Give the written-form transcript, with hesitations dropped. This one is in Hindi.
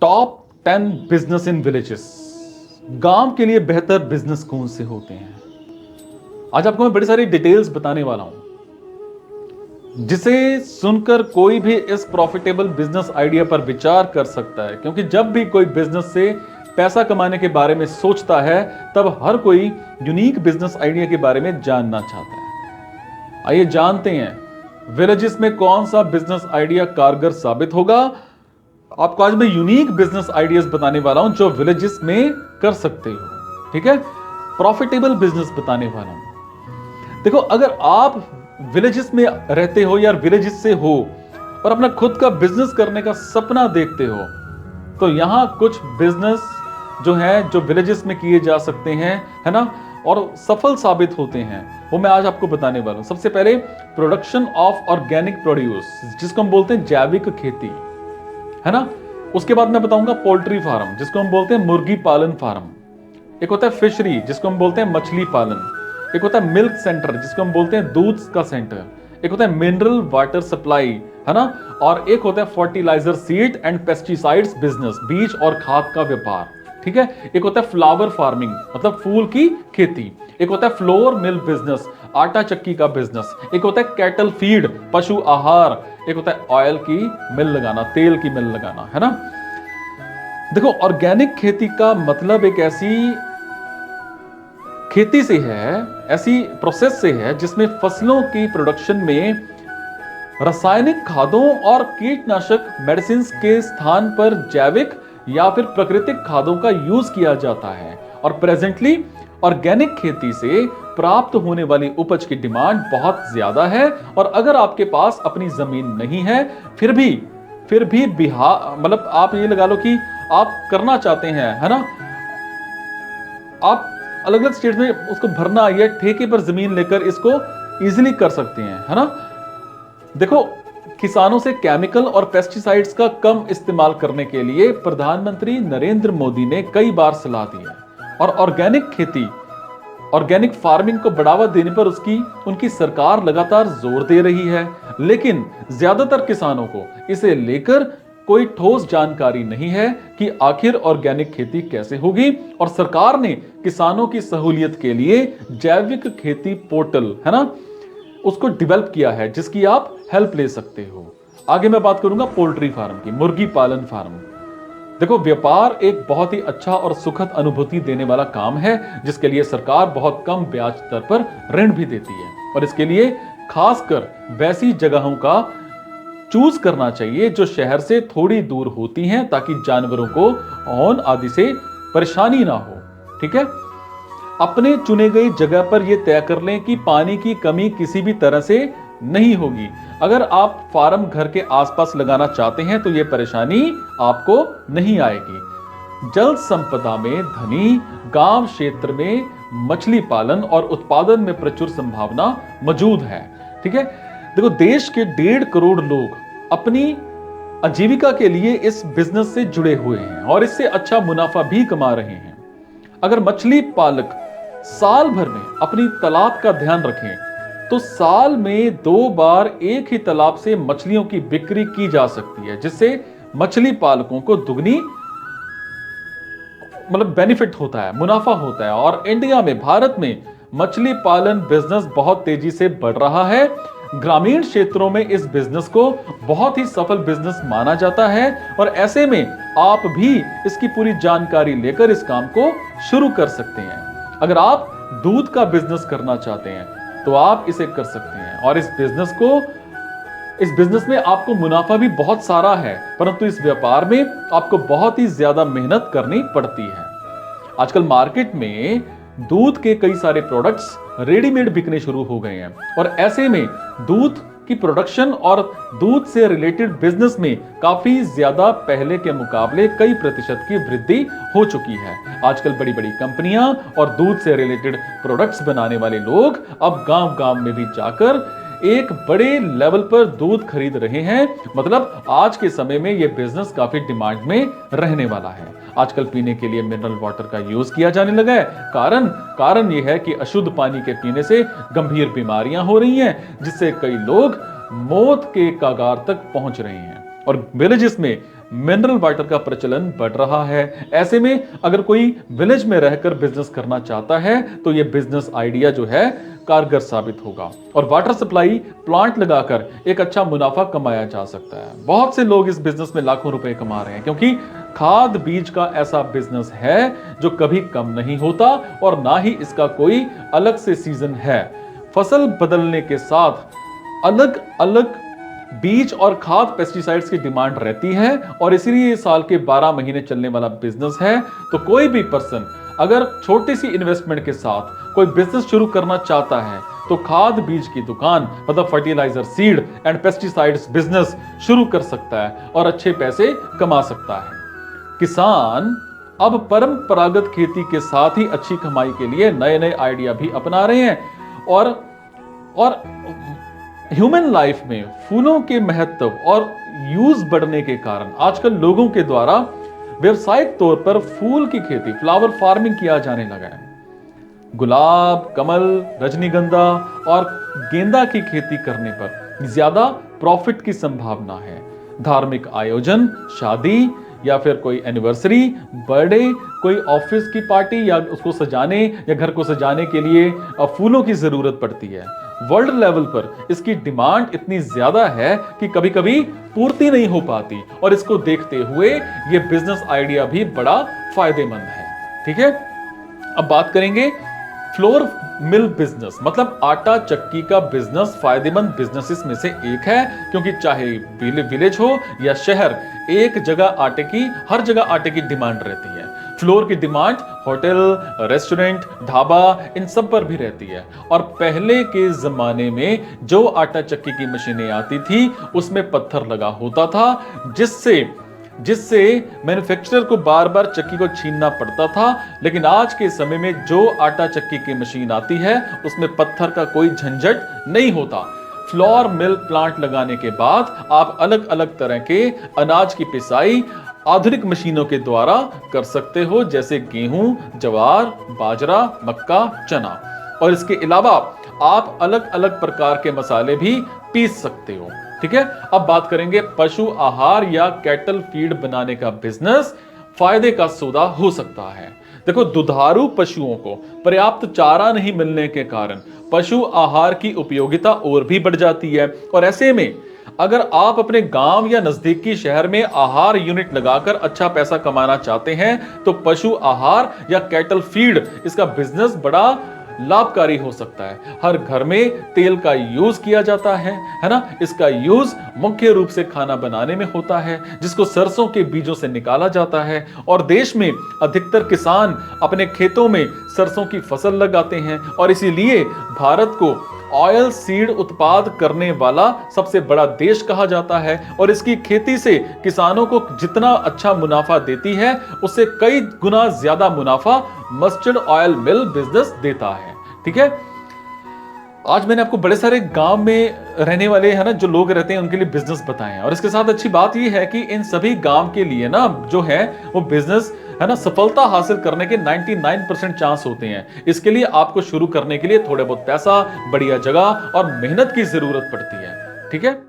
Top 10 business in villages. गांव के लिए बेहतर बिजनेस कौन से होते हैं? आज आपको मैं बड़ी सारी डिटेल्स बताने वाला हूं, जिसे सुनकर कोई भी इस प्रॉफिटेबल बिजनेस आइडिया पर विचार कर सकता है। क्योंकि जब भी कोई बिजनेस से पैसा कमाने के बारे में सोचता है, तब हर कोई यूनिक बिजनेस आइडिया के बारे में जानना चाहता है। आइए जानते हैं विलेजेस में कौन सा बिजनेस आइडिया कारगर साबित होगा। आपको आज मैं यूनिक बिजनेस आइडियाज बताने वाला हूं जो विलेजेस में कर सकते हो। ठीक है, प्रॉफिटेबल बिजनेस बताने वाला हूं। देखो, अगर आप विलेजेस में रहते हो या विलेजेस से हो और अपना खुद का बिजनेस करने का सपना देखते हो, तो यहां कुछ बिजनेस जो विलेजेस में किए जा सकते हैं, है ना, और सफल साबित होते हैं, वो मैं आज आपको बताने वाला हूं। सबसे पहले प्रोडक्शन ऑफ ऑर्गेनिक प्रोड्यूस, जिसको हम बोलते हैं जैविक खेती, है ना। उसके बाद मैं बताऊंगा पोल्ट्री फार्म, जिसको हम बोलते हैं मुर्गी पालन फार्म। एक होता है फिशरी, जिसको हम बोलते हैं मछली पालन। एक होता है मिल्क सेंटर, जिसको हम बोलते हैं दूध का सेंटर। एक होता है मिनरल वाटर सप्लाई, है ना। और एक होता है fertiliser, seed and pesticides business, बीज और खाद का व्यापार। ठीक है। एक होता है फ्लावर फार्मिंग, मतलब फूल की खेती। एक होता है फ्लोर मिल बिजनेस, आटा चक्की का बिजनेस। एक होता है कैटल फीड, पशु आहार। एक होता है ऑयल की मिल लगाना, तेल की मिल लगाना, है ना। देखो, ऑर्गेनिक खेती का मतलब एक ऐसी खेती से है, ऐसी प्रोसेस से है, जिसमें फसलों की प्रोडक्शन में रासायनिक खादों और कीटनाशक मेडिसिन के स्थान पर जैविक या फिर प्राकृतिक खादों का यूज किया जाता है। और प्रेजेंटली ऑर्गेनिक खेती से प्राप्त होने वाली उपज की डिमांड बहुत ज्यादा है। और अगर आपके पास अपनी जमीन नहीं है, फिर भी बिहार, मतलब आप ये लगा लो कि आप करना चाहते हैं, है ना, आप अलग अलग स्टेट में उसको भरना या ठेके पर जमीन लेकर इसको इजीली कर सकते हैं, है ना। देखो, किसानों से केमिकल और पेस्टिसाइड्स का कम इस्तेमाल करने के लिए प्रधानमंत्री नरेंद्र मोदी ने कई बार सलाह दी है। और ऑर्गेनिक खेती, ऑर्गेनिक फार्मिंग को बढ़ावा देने पर उनकी सरकार लगातार जोर दे रही है। लेकिन ज्यादातर किसानों को इसे लेकर कोई ठोस जानकारी नहीं है कि आखिर ऑर्गेनिक खेती कैसे होगी। और सरकार ने किसानों की सहूलियत के लिए जैविक खेती पोर्टल, है ना, उसको डेवलप किया है, जिसकी आप हेल्प ले सकते हो। आगे मैं बात करूंगा पोल्ट्री फार्म की, मुर्गी पालन फार्म। देखो, व्यापार एक बहुत ही अच्छा और सुखद अनुभूति देने वाला काम है, जिसके लिए सरकार बहुत कम ब्याज दर पर ऋण भी देती है। और इसके लिए खासकर वैसी जगहों का चूज करना चाहिए जो शहर से थोड़ी दूर होती हैं, ताकि जानवरों को औन आदि से परेशानी ना हो। ठीक है। अपने चुने गई जगह पर यह तय कर लें कि पानी की कमी किसी भी तरह से नहीं होगी। अगर आप फार्म घर के आसपास लगाना चाहते हैं तो यह परेशानी आपको नहीं आएगी। जल संपदा में धनी गांव क्षेत्र में मछली पालन और उत्पादन में प्रचुर संभावना मौजूद है। ठीक है। देखो, देश के 1.5 करोड़ लोग अपनी आजीविका के लिए इस बिजनेस से जुड़े हुए हैं और इससे अच्छा मुनाफा भी कमा रहे हैं। अगर मछली पालक साल भर में अपनी तालाब का ध्यान रखें, तो साल में 2 बार एक ही तालाब से मछलियों की बिक्री की जा सकती है, जिससे मछली पालकों को दुगनी मतलब बेनिफिट होता है, मुनाफा होता है। और इंडिया में, भारत में मछली पालन बिजनेस बहुत तेजी से बढ़ रहा है। ग्रामीण क्षेत्रों में इस बिजनेस को बहुत ही सफल बिजनेस माना जाता है। और ऐसे में आप भी इसकी पूरी जानकारी लेकर इस काम को शुरू कर सकते हैं। अगर आप दूध का बिजनेस करना चाहते हैं तो आप इसे कर सकते हैं। और इस बिजनेस में आपको मुनाफा भी बहुत सारा है, परंतु इस व्यापार में आपको बहुत ही ज्यादा मेहनत करनी पड़ती है। आजकल मार्केट में दूध के कई सारे प्रोडक्ट्स रेडीमेड बिकने शुरू हो गए हैं। और ऐसे में दूध की प्रोडक्शन और दूध से रिलेटेड बिजनेस में काफी ज्यादा पहले के मुकाबले कई प्रतिशत की वृद्धि हो चुकी है। आजकल बड़ी बड़ी कंपनियां और दूध से रिलेटेड प्रोडक्ट्स बनाने वाले लोग अब गांव गांव में भी जाकर एक बड़े लेवल पर दूध खरीद रहे हैं। मतलब आज के समय में यह बिजनेस काफी डिमांड में रहने वाला है। आजकल पीने के लिए मिनरल वाटर का यूज किया जाने लगा है। कारण यह है कि अशुद्ध पानी के पीने से गंभीर बीमारियां हो रही हैं, जिससे कई लोग मौत के कगार तक पहुंच रहे हैं। और विलेजेस में मिनरल वाटर का प्रचलन बढ़ रहा है। ऐसे में अगर कोई विलेज में रहकर बिजनेस करना चाहता है तो यह बिजनेस आइडिया जो है कारगर साबित होगा और वाटर सप्लाई प्लांट लगाकर एक अच्छा मुनाफा कमाया जा सकता है। बहुत से लोग इस बिजनेस में लाखों रुपए कमा रहे हैं क्योंकि खाद बीज का ऐसा बिजनेस है जो कभी कम नहीं होता और ना ही इसका कोई अलग से सीजन है। फसल बदलने के साथ अलग अलग बीज और खाद पेस्टिसाइड्स की डिमांड रहती है और इसीलिए ये साल के 12 महीने चलने वाला बिजनेस है। तो कोई भी पर्सन अगर छोटी सी इन्वेस्टमेंट के साथ कोई बिजनेस शुरू करना चाहता है तो खाद बीज की दुकान मतलब fertiliser, seed and pesticides business शुरू कर सकता है और अच्छे पैसे कमा सकता है। किसान अब परंपरागत खेती के साथ ही अच्छी कमाई के लिए नए नए आइडिया भी अपना रहे हैं और ह्यूमन लाइफ में फूलों के महत्व और यूज बढ़ने के कारण आजकल लोगों के द्वारा व्यवसायिक तौर पर फूल की खेती, फ्लावर फार्मिंग किया जाने लगा है। गुलाब, कमल, रजनीगंधा और गेंदा की खेती करने पर ज्यादा प्रॉफिट की संभावना है। धार्मिक आयोजन, शादी या फिर कोई एनिवर्सरी, बर्थडे, कोई ऑफिस की पार्टी या उसको सजाने या घर को सजाने के लिए फूलों की जरूरत पड़ती है। वर्ल्ड लेवल पर इसकी डिमांड इतनी ज्यादा है कि कभी कभी पूर्ति नहीं हो पाती और इसको देखते हुए यह बिजनेस आइडिया भी बड़ा फायदेमंद है। ठीक है, अब बात करेंगे फ्लोर मिल बिजनेस मतलब आटा चक्की का बिजनेस फायदेमंद बिजनेसेस में से एक है क्योंकि चाहे विलेज हो या शहर, एक जगह हर जगह आटे की डिमांड रहती है। फ्लोर की डिमांड होटल, रेस्टोरेंट, ढाबा इन सब पर भी रहती है और पहले के जमाने में जो आटा चक्की की मशीनें आती थी उसमें पत्थर लगा होता था जिससे मैन्युफैक्चरर को बार बार चक्की को छीनना पड़ता था। लेकिन आज के समय में जो आटा चक्की की मशीन आती है उसमें पत्थर का कोई झंझट नहीं होता। फ्लोर मिल प्लांट लगाने के बाद आप अलग अलग तरह के अनाज की पिसाई आधुनिक मशीनों के द्वारा कर सकते हो, जैसे गेहूं, जवार, बाजरा, मक्का, चना। और इसके अलावा आप अलग अलग प्रकार के मसाले भी पीस सकते हो। ठीक है, अब बात करेंगे पशु आहार या कैटल फीड बनाने का बिजनेस फायदे का सौदा हो सकता है। देखो, दुधारू पशुओं को पर्याप्त चारा नहीं मिलने के कारण पशु आहार की उपयोगिता और भी बढ़ जाती है और ऐसे में अगर आप अपने गांव या नजदीकी शहर में आहार यूनिट लगाकर अच्छा पैसा कमाना चाहते हैं तो पशु आहार या कैटल फीड इसका बिजनेस बड़ा लाभकारी हो सकता है। हर घर में तेल का यूज किया जाता है ना। इसका यूज मुख्य रूप से खाना बनाने में होता है जिसको सरसों के बीजों से निकाला जाता है और देश में अधिकतर किसान अपने खेतों में सरसों की फसल लगाते हैं और इसीलिए भारत को ऑयल सीड उत्पाद करने वाला सबसे बड़ा देश कहा जाता है और इसकी खेती से किसानों को जितना अच्छा मुनाफा देती है उससे कई गुना ज्यादा मुनाफा मस्टर्ड ऑयल मिल बिजनेस देता है। ठीक है, आज मैंने आपको बड़े सारे गांव में रहने वाले है ना जो लोग रहते हैं उनके लिए बिजनेस बताए हैं और इसके साथ अच्छी बात यह है कि इन सभी गांव के लिए ना जो है वो बिजनेस है ना सफलता हासिल करने के 99% चांस होते हैं। इसके लिए आपको शुरू करने के लिए थोड़े बहुत पैसा, बढ़िया जगह और मेहनत की जरूरत पड़ती है। ठीक है।